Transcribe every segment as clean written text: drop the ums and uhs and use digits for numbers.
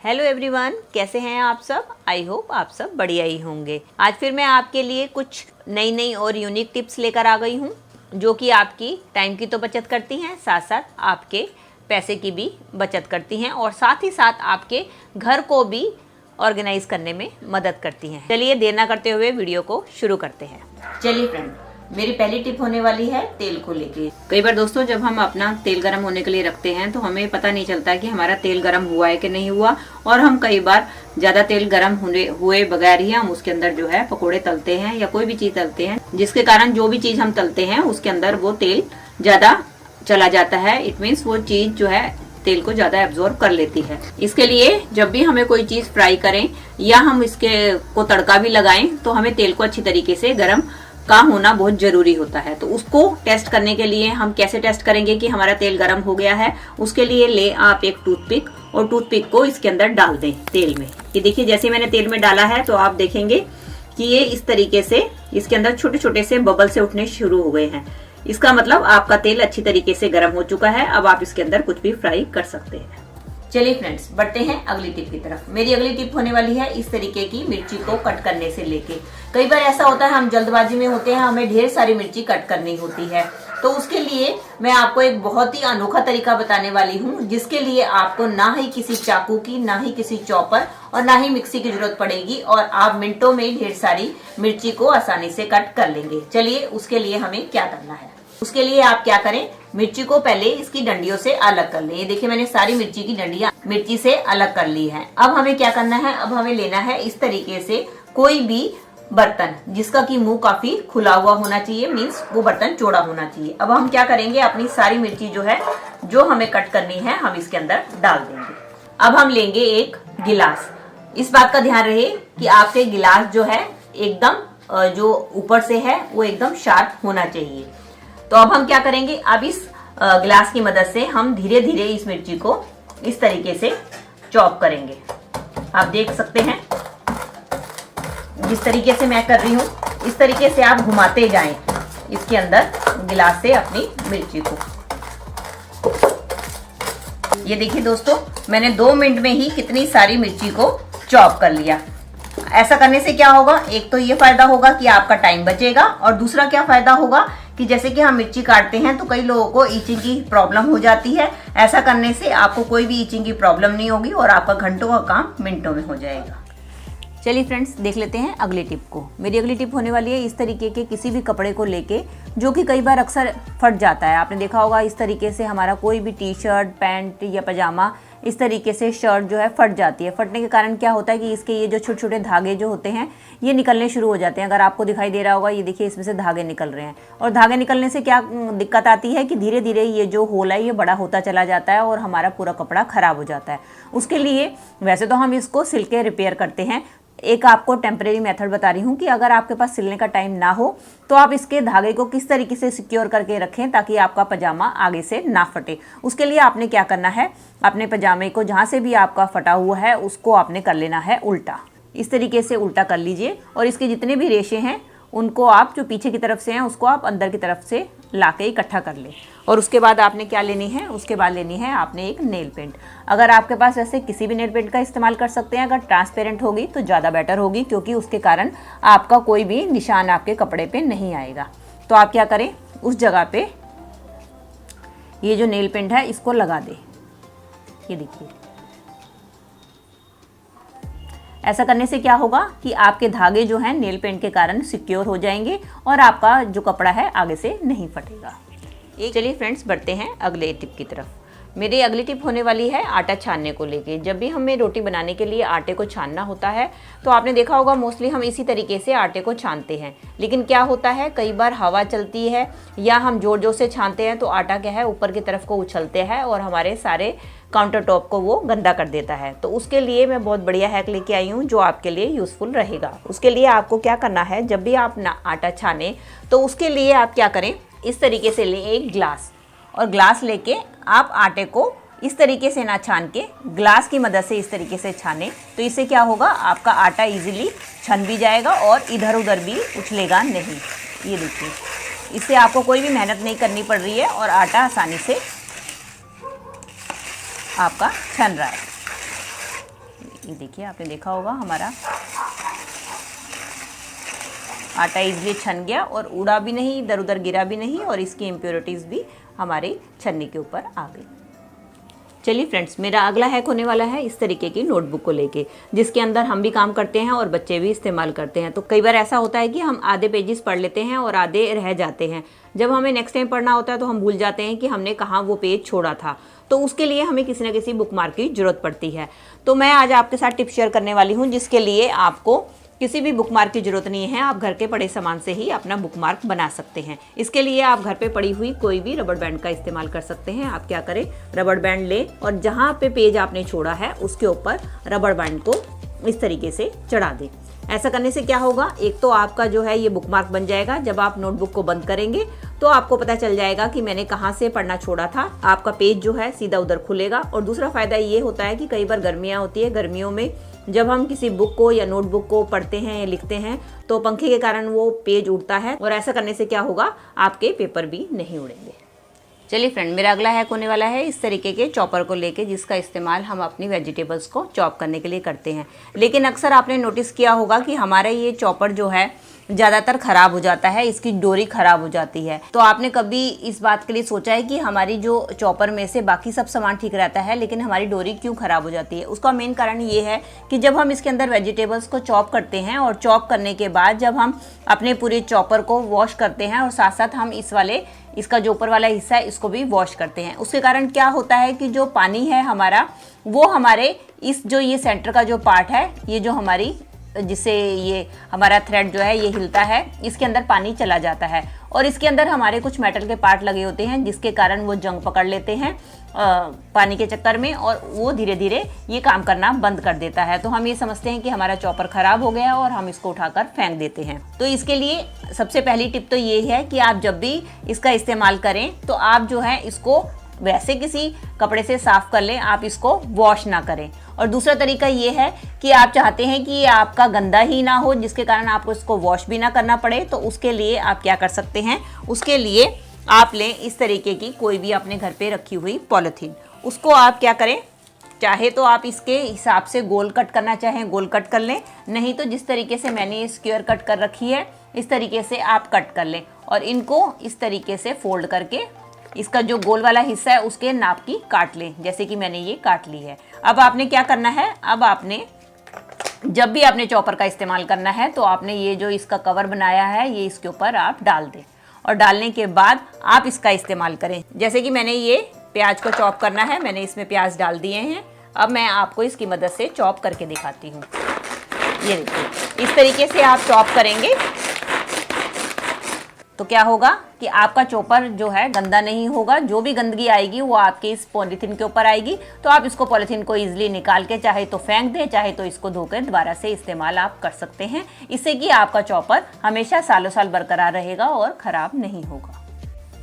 Hello everyone, कैसे हैं आप सब। आई होप आप सब बढ़िया ही होंगे। आज फिर मैं आपके लिए कुछ नई और यूनिक टिप्स लेकर आ गई हूँ जो कि आपकी टाइम की तो बचत करती हैं, साथ साथ आपके पैसे की भी बचत करती हैं और साथ ही साथ आपके घर को भी ऑर्गेनाइज करने में मदद करती हैं। चलिए देर ना करते हुए वीडियो को शुरू करते हैं। चलिए फ्रेंड, मेरी पहली टिप होने वाली है तेल को लेके। कई बार दोस्तों जब हम अपना तेल गरम होने के लिए रखते हैं तो हमें पता नहीं चलता कि हमारा तेल गरम हुआ है कि नहीं हुआ, और हम कई बार ज्यादा तेल गरम हुए बगैर ही हम उसके अंदर जो है पकोड़े तलते हैं या कोई भी चीज तलते हैं, जिसके कारण जो भी चीज हम तलते हैं उसके अंदर वो तेल ज्यादा चला जाता है। इट मीन्स वो चीज जो है तेल को ज्यादा एब्जॉर्ब कर लेती है। इसके लिए जब भी हमें कोई चीज फ्राई करें या हम इसके को तड़का भी लगाएं तो हमें तेल को अच्छी तरीके से गर्म का होना बहुत जरूरी होता है। तो उसको टेस्ट करने के लिए हम कैसे टेस्ट करेंगे कि हमारा तेल गर्म हो गया है, उसके लिए ले आप एक टूथपिक और टूथपिक को इसके अंदर डाल दें तेल में। ये देखिए जैसे मैंने तेल में डाला है तो आप देखेंगे कि ये इस तरीके से इसके अंदर छोटे छोटे से बबल से उठने शुरू हो गए हैं। इसका मतलब आपका तेल अच्छी तरीके से गर्म हो चुका है। अब आप इसके अंदर कुछ भी फ्राई कर सकते हैं। चलिए फ्रेंड्स, बढ़ते हैं अगली टिप की तरफ। मेरी अगली टिप होने वाली है इस तरीके की मिर्ची को कट करने से लेके। कई बार ऐसा होता है हम जल्दबाजी में होते हैं, हमें ढेर सारी मिर्ची कट करनी होती है, तो उसके लिए मैं आपको एक बहुत ही अनोखा तरीका बताने वाली हूँ, जिसके लिए आपको ना ही किसी चाकू की, ना ही किसी चॉपर और ना ही मिक्सी की जरूरत पड़ेगी और आप मिनटों में ढेर सारी मिर्ची को आसानी से कट कर लेंगे। चलिए उसके लिए हमें क्या करना है। उसके लिए आप क्या करें, मिर्ची को पहले इसकी डंडियों से अलग कर लें। ये देखिए मैंने सारी मिर्ची की डंडियां मिर्ची से अलग कर ली है। अब हमें क्या करना है, अब हमें लेना है इस तरीके से कोई भी बर्तन जिसका कि मुंह काफी खुला हुआ होना चाहिए, मीन्स वो बर्तन चौड़ा होना चाहिए। अब हम क्या करेंगे, अपनी सारी मिर्ची जो है जो हमें कट करनी है हम इसके अंदर डाल देंगे। अब हम लेंगे एक गिलास। इस बात का ध्यान रहे कि आपके गिलास जो है एकदम जो ऊपर से है वो एकदम शार्प होना चाहिए। तो अब हम क्या करेंगे, अब इस गिलास की मदद से हम धीरे धीरे इस मिर्ची को इस तरीके से चॉप करेंगे। आप देख सकते हैं जिस तरीके से मैं कर रही हूँ, इस तरीके से आप घुमाते जाएं इसके अंदर गिलास से अपनी मिर्ची को। ये देखिए दोस्तों, मैंने 2 मिनट में ही कितनी सारी मिर्ची को चॉप कर लिया। ऐसा करने से क्या होगा, एक तो ये फायदा होगा कि आपका टाइम बचेगा, और दूसरा क्या फायदा होगा कि जैसे कि हम मिर्ची काटते हैं तो कई लोगों को ईचिंग की प्रॉब्लम हो जाती है। ऐसा करने से आपको कोई भी ईचिंग की प्रॉब्लम नहीं होगी और आपका घंटों का काम मिनटों में हो जाएगा। चलिए फ्रेंड्स, देख लेते हैं अगली टिप को। मेरी अगली टिप होने वाली है इस तरीके के किसी भी कपड़े को लेके जो कि कई बार अक्सर फट जाता है। आपने देखा होगा इस तरीके से हमारा कोई भी टी शर्ट, पैंट या पजामा, इस तरीके से शर्ट जो है फट जाती है। फटने के कारण क्या होता है कि इसके ये जो छोटे छोटे धागे जो होते हैं ये निकलने शुरू हो जाते हैं। अगर आपको दिखाई दे रहा होगा, ये देखिए इसमें से धागे निकल रहे हैं, और धागे निकलने से क्या दिक्कत आती है कि धीरे धीरे ये जो होल है ये बड़ा होता चला जाता है और हमारा पूरा कपड़ा खराब हो जाता है। उसके लिए वैसे तो हम इसको सिल के रिपेयर करते हैं। एक आपको टेम्परेरी मेथड बता रही हूँ कि अगर आपके पास सिलने का टाइम ना हो तो आप इसके धागे को किस तरीके से सिक्योर करके रखें ताकि आपका पजामा आगे से ना फटे। उसके लिए आपने क्या करना है, अपने पजामे को जहाँ से भी आपका फटा हुआ है उसको आपने कर लेना है उल्टा। इस तरीके से उल्टा कर लीजिए और इसके जितने भी रेशे हैं उनको आप जो पीछे की तरफ से हैं उसको आप अंदर की तरफ से लाके इकट्ठा कर लें। और उसके बाद आपने क्या लेनी है, उसके बाद लेनी है आपने एक नेल पेंट। अगर आपके पास ऐसे किसी भी नेल पेंट का इस्तेमाल कर सकते हैं। अगर ट्रांसपेरेंट होगी तो ज़्यादा बेटर होगी, क्योंकि उसके कारण आपका कोई भी निशान आपके कपड़े पे नहीं आएगा। तो आप क्या करें, उस जगह पे ये जो नेल पेंट है इसको लगा दें। ये देखिए, ऐसा करने से क्या होगा कि आपके धागे जो हैं नेल पेंट के कारण सिक्योर हो जाएंगे और आपका जो कपड़ा है आगे से नहीं फटेगा। चलिए फ्रेंड्स, बढ़ते हैं अगले टिप की तरफ। मेरी अगली टिप होने वाली है आटा छानने को लेके। जब भी हमें रोटी बनाने के लिए आटे को छानना होता है तो आपने देखा होगा मोस्टली हम इसी तरीके से आटे को छानते हैं। लेकिन क्या होता है, कई बार हवा चलती है या हम जोर जोर से छानते हैं तो आटा क्या है ऊपर की तरफ को उछलते हैं और हमारे सारे काउंटर टॉप को वो गंदा कर देता है। तो उसके लिए मैं बहुत बढ़िया हैक लेके आई हूँ जो आपके लिए यूज़फुल रहेगा। उसके लिए आपको क्या करना है, जब भी आप आटा छाने तो उसके लिए आप क्या करें, इस तरीके से लें एक ग्लास, और ग्लास लेके आप आटे को इस तरीके से ना छान के ग्लास की मदद से इस तरीके से छाने। तो इससे क्या होगा, आपका आटा इजीली छन भी जाएगा और इधर उधर भी उछलेगा नहीं। ये देखिए, इससे आपको कोई भी मेहनत नहीं करनी पड़ रही है और आटा आसानी से आपका छन रहा है। ये देखिए, आपने देखा होगा हमारा आटा इजली छन गया और उड़ा भी नहीं, इधर उधर गिरा भी नहीं और इसकी इम्प्योरिटीज़ भी हमारे छन्नी के ऊपर आ गई। चलिए फ्रेंड्स, मेरा अगला हैक होने वाला है इस तरीके की नोटबुक को लेके, जिसके अंदर हम भी काम करते हैं और बच्चे भी इस्तेमाल करते हैं। तो कई बार ऐसा होता है कि हम आधे पेजेस पढ़ लेते हैं और आधे रह जाते हैं। जब हमें नेक्स्ट टाइम पढ़ना होता है तो हम भूल जाते हैं कि हमने कहाँ वो पेज छोड़ा था। तो उसके लिए हमें किसी न किसी बुकमार्क की ज़रूरत पड़ती है। तो मैं आज आपके साथ टिप शेयर करने वाली हूँ, जिसके लिए आपको किसी भी बुकमार्क की जरूरत नहीं है। आप घर के पड़े सामान से ही अपना बुकमार्क बना सकते हैं। इसके लिए आप घर पे पड़ी हुई कोई भी रबड़ बैंड का इस्तेमाल कर सकते हैं। आप क्या करें, रबड़ बैंड लें और जहाँ पे पेज आपने छोड़ा है उसके ऊपर रबड़ बैंड को इस तरीके से चढ़ा दें। ऐसा करने से क्या होगा, एक तो आपका जो है ये बुकमार्क बन जाएगा। जब आप नोटबुक को बंद करेंगे तो आपको पता चल जाएगा कि मैंने कहाँ से पढ़ना छोड़ा था। आपका पेज जो है सीधा उधर खुलेगा। और दूसरा फायदा ये होता है कि कई बार गर्मियाँ होती है, गर्मियों में जब हम किसी बुक को या नोटबुक को पढ़ते हैं या लिखते हैं तो पंखे के कारण वो पेज उड़ता है, और ऐसा करने से क्या होगा, आपके पेपर भी नहीं उड़ेंगे। चलिए फ्रेंड, मेरा अगला हैक होने वाला है इस तरीके के चॉपर को लेके, जिसका इस्तेमाल हम अपनी वेजिटेबल्स को चॉप करने के लिए करते हैं। लेकिन अक्सर आपने नोटिस किया होगा कि हमारा ये चॉपर जो है ज़्यादातर ख़राब हो जाता है, इसकी डोरी ख़राब हो जाती है। तो आपने कभी इस बात के लिए सोचा है कि हमारी जो चॉपर में से बाकी सब सामान ठीक रहता है लेकिन हमारी डोरी क्यों ख़राब हो जाती है? उसका मेन कारण ये है कि जब हम इसके अंदर वेजिटेबल्स को चॉप करते हैं और चॉप करने के बाद जब हम अपने पूरे चॉपर को वॉश करते हैं और साथ साथ हम इसका जो ऊपर वाला हिस्सा है इसको भी वॉश करते हैं, उसके कारण क्या होता है कि जो पानी है हमारा, वो हमारे ये सेंटर का जो पार्ट है, ये जो हमारी जिससे ये हमारा थ्रेड जो है ये हिलता है, इसके अंदर पानी चला जाता है और इसके अंदर हमारे कुछ मेटल के पार्ट लगे होते हैं, जिसके कारण वो जंग पकड़ लेते हैं पानी के चक्कर में और वो धीरे धीरे ये काम करना बंद कर देता है। तो हम ये समझते हैं कि हमारा चॉपर ख़राब हो गया और हम इसको उठाकर फेंक देते हैं। तो इसके लिए सबसे पहली टिप तो ये है कि आप जब भी इसका इस्तेमाल करें तो आप जो है इसको वैसे किसी कपड़े से साफ कर लें, आप इसको वॉश ना करें। और दूसरा तरीका ये है कि आप चाहते हैं कि ये आपका गंदा ही ना हो, जिसके कारण आपको इसको वॉश भी ना करना पड़े, तो उसके लिए आप क्या कर सकते हैं, उसके लिए आप लें इस तरीके की कोई भी अपने घर पे रखी हुई पॉलीथीन। उसको आप क्या करें, चाहे तो आप इसके हिसाब से गोल कट करना चाहें गोल कट कर लें, नहीं तो जिस तरीके से मैंने ये स्क्वायर कट कर रखी है इस तरीके से आप कट कर लें और इनको इस तरीके से फोल्ड करके इसका जो गोल वाला हिस्सा है उसके नाप की काट लें, जैसे कि मैंने ये काट ली है। अब आपने क्या करना है, अब आपने जब भी आपने चॉपर का इस्तेमाल करना है तो आपने ये जो इसका कवर बनाया है ये इसके ऊपर आप डाल दें और डालने के बाद आप इसका इस्तेमाल करें। जैसे कि मैंने ये प्याज को चॉप करना है, मैंने इसमें प्याज डाल दिए हैं। अब मैं आपको इसकी मदद से चॉप करके दिखाती हूँ। ये देखिए, इस तरीके से आप चॉप करेंगे तो क्या होगा कि आपका चॉपर जो है गंदा नहीं होगा। जो भी गंदगी आएगी वो आपके इस पॉलीथीन के ऊपर आएगी। तो आप इसको पॉलीथीन को इजीली निकाल के चाहे तो फेंक दें, चाहे तो इसको धोकर दोबारा से इस्तेमाल आप कर सकते हैं। इससे कि आपका चॉपर हमेशा सालों साल बरकरार रहेगा और ख़राब नहीं होगा।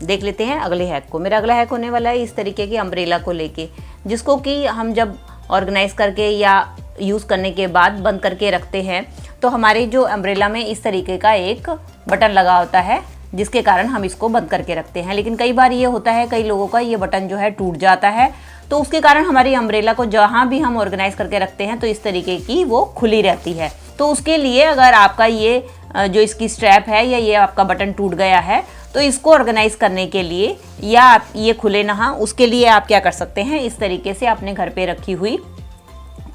देख लेते हैं अगले हैक को। मेरा अगला हैक होने वाला है इस तरीके की अम्ब्रेला को लेके, जिसको कि हम जब ऑर्गेनाइज करके या यूज़ करने के बाद बंद करके रखते हैं तो हमारे जो अम्ब्रेला में इस तरीके का एक बटन लगा होता है, जिसके कारण हम इसको बंद करके रखते हैं। लेकिन कई बार ये होता है, कई लोगों का ये बटन जो है टूट जाता है, तो उसके कारण हमारी अम्ब्रेला को जहाँ भी हम ऑर्गेनाइज करके रखते हैं तो इस तरीके की वो खुली रहती है। तो उसके लिए अगर आपका ये जो इसकी स्ट्रैप है या ये आपका बटन टूट गया है तो इसको ऑर्गेनाइज करने के लिए या आप ये खुले ना, उसके लिए आप क्या कर सकते हैं, इस तरीके से अपने घर पे रखी हुई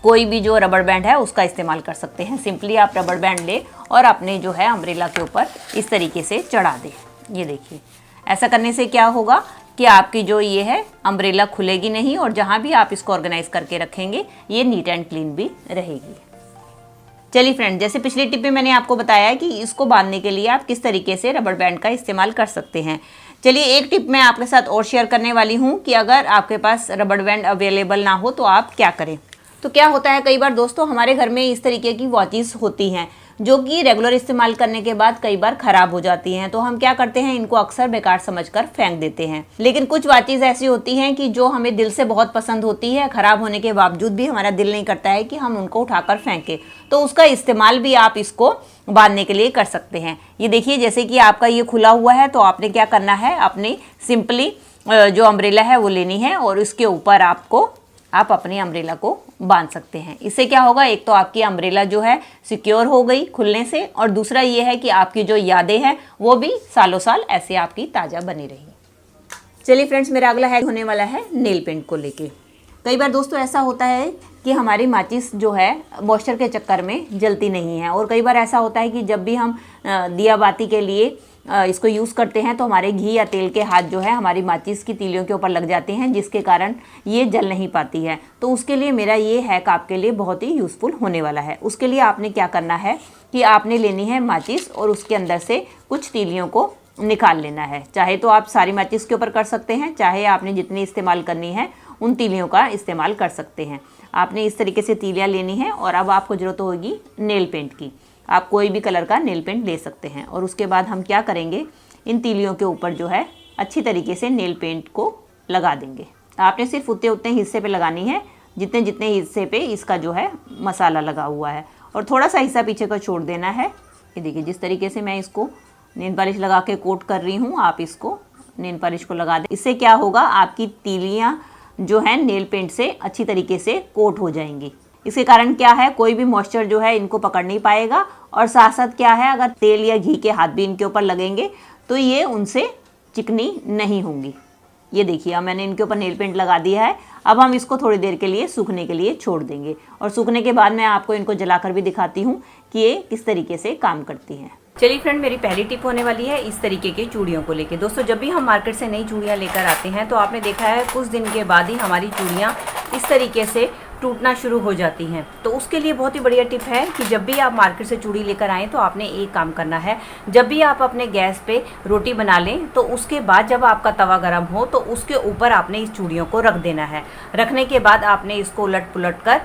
कोई भी जो रबड़ बैंड है उसका इस्तेमाल कर सकते हैं। सिंपली आप रबड़ बैंड लें और अपने जो है अम्ब्रेला के ऊपर इस तरीके से चढ़ा दें। ये देखिए, ऐसा करने से क्या होगा कि आपकी जो ये है अम्ब्रेला खुलेगी नहीं और जहाँ भी आप इसको ऑर्गेनाइज करके रखेंगे ये नीट एंड क्लीन भी रहेगी। चलिए फ्रेंड, जैसे पिछली टिप में मैंने आपको बताया है कि इसको बांधने के लिए आप किस तरीके से रबड़ बैंड का इस्तेमाल कर सकते हैं। चलिए एक टिप मैं आपके साथ और शेयर करने वाली हूँ कि अगर आपके पास रबड़ बैंड अवेलेबल ना हो तो आप क्या करें। तो क्या होता है, कई बार दोस्तों हमारे घर में इस तरीके की वॉचेस होती हैं जो कि रेगुलर इस्तेमाल करने के बाद कई बार ख़राब हो जाती हैं। तो हम क्या करते हैं, इनको अक्सर बेकार समझकर फेंक देते हैं। लेकिन कुछ वॉचेस ऐसी होती हैं कि जो हमें दिल से बहुत पसंद होती है, ख़राब होने के बावजूद भी हमारा दिल नहीं करता है कि हम उनको उठाकर फेंकें। तो उसका इस्तेमाल भी आप इसको बांधने के लिए कर सकते हैं। ये देखिए, जैसे कि आपका ये खुला हुआ है तो आपने क्या करना है, अपनी सिंपली जो अम्ब्रेला है वो लेनी है और इसके ऊपर आप अपनी अम्ब्रेला को बांध सकते हैं। इससे क्या होगा, एक तो आपकी अम्ब्रेला जो है सिक्योर हो गई खुलने से, और दूसरा ये है कि आपकी जो यादें हैं वो भी सालों साल ऐसे आपकी ताज़ा बनी रही। चलिए फ्रेंड्स, मेरा अगला हैक होने वाला है नेल पेंट को लेके। कई बार दोस्तों ऐसा होता है कि हमारी माचिस जो है मॉइस्चर के चक्कर में जलती नहीं है, और कई बार ऐसा होता है कि जब भी हम दिया बाती के लिए इसको यूज़ करते हैं तो हमारे घी या तेल के हाथ जो है हमारी माचिस की तीलियों के ऊपर लग जाते हैं, जिसके कारण ये जल नहीं पाती है। तो उसके लिए मेरा ये हैक आपके लिए बहुत ही यूज़फुल होने वाला है। उसके लिए आपने क्या करना है कि आपने लेनी है माचिस और उसके अंदर से कुछ तीलियों को निकाल लेना है। चाहे तो आप सारी माचिस के ऊपर कर सकते हैं, चाहे आपने जितनी इस्तेमाल करनी है उन तीलियों का इस्तेमाल कर सकते हैं। आपने इस तरीके से तीलियाँ लेनी है, और अब आपको ज़रूरत होगी नेल पेंट की। आप कोई भी कलर का नेल पेंट ले सकते हैं। और उसके बाद हम क्या करेंगे, इन तीलियों के ऊपर जो है अच्छी तरीके से नेल पेंट को लगा देंगे। आपने सिर्फ उतने उतने हिस्से पे लगानी है जितने जितने हिस्से पे इसका जो है मसाला लगा हुआ है, और थोड़ा सा हिस्सा पीछे को छोड़ देना है। ये देखिए जिस तरीके से मैं इसको नेल पॉलिश लगा के कोट कर रही हूँ, आप इसको नेल पॉलिश को लगा दें। इससे क्या होगा, आपकी तीलियाँ जो है नेल पेंट से अच्छी तरीके से कोट हो जाएंगी। इसके कारण क्या है, कोई भी मॉइस्चर जो है इनको पकड़ नहीं पाएगा, और साथ साथ क्या है, अगर तेल या घी के हाथ भी इनके ऊपर लगेंगे तो ये उनसे चिकनी नहीं होंगी। ये देखिए अब मैंने इनके ऊपर नेल पेंट लगा दिया है। अब हम इसको थोड़ी देर के लिए सूखने के लिए छोड़ देंगे, और सूखने के बाद मैं आपको इनको जलाकर भी दिखाती हूँ कि ये किस तरीके से काम करती हैं। चलिए फ्रेंड, मेरी पहली टिप होने वाली है इस तरीके की चूड़ियों को लेके। दोस्तों, जब भी हम मार्केट से नई चूड़ियाँ लेकर आते हैं तो आपने देखा है कुछ दिन के बाद ही हमारी चूड़ियाँ इस तरीके से टूटना शुरू हो जाती हैं। तो उसके लिए बहुत ही बढ़िया टिप है कि जब भी आप मार्केट से चूड़ी लेकर आएँ तो आपने एक काम करना है, जब भी आप अपने गैस पे रोटी बना लें तो उसके बाद जब आपका तवा गर्म हो तो उसके ऊपर आपने इस चूड़ियों को रख देना है। रखने के बाद आपने इसको उलट पुलट कर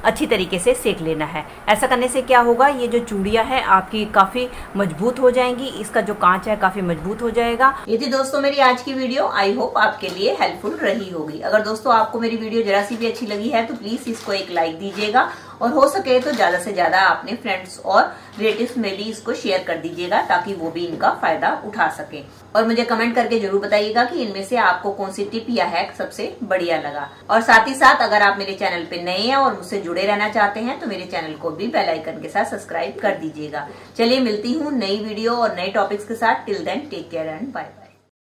अच्छी तरीके से सेक लेना है। ऐसा करने से क्या होगा, ये जो चूड़ियाँ हैं आपकी काफ़ी मजबूत हो जाएंगी, इसका जो कांच है काफ़ी मजबूत हो जाएगा। ये थी दोस्तों मेरी आज की वीडियो। आई होप आपके लिए हेल्पफुल रही होगी। अगर दोस्तों आपको मेरी वीडियो जरा सी भी अच्छी लगी है तो प्लीज़ इसको एक लाइक दीजिएगा, और हो सके तो ज़्यादा से ज़्यादा अपने फ्रेंड्स और रिलेटिव्स में भी इसको शेयर कर दीजिएगा, ताकि वो भी इनका फ़ायदा उठा सकें। और मुझे कमेंट करके जरूर बताइएगा कि इनमें से आपको कौन सी टिप या हैक सबसे बढ़िया लगा। और साथ ही साथ अगर आप मेरे चैनल पे नए हैं और मुझसे जुड़े रहना चाहते हैं तो मेरे चैनल को भी बेल आइकन के साथ सब्सक्राइब कर दीजिएगा। चलिए मिलती हूँ नई वीडियो और नए टॉपिक्स के साथ। Till then take care and bye bye.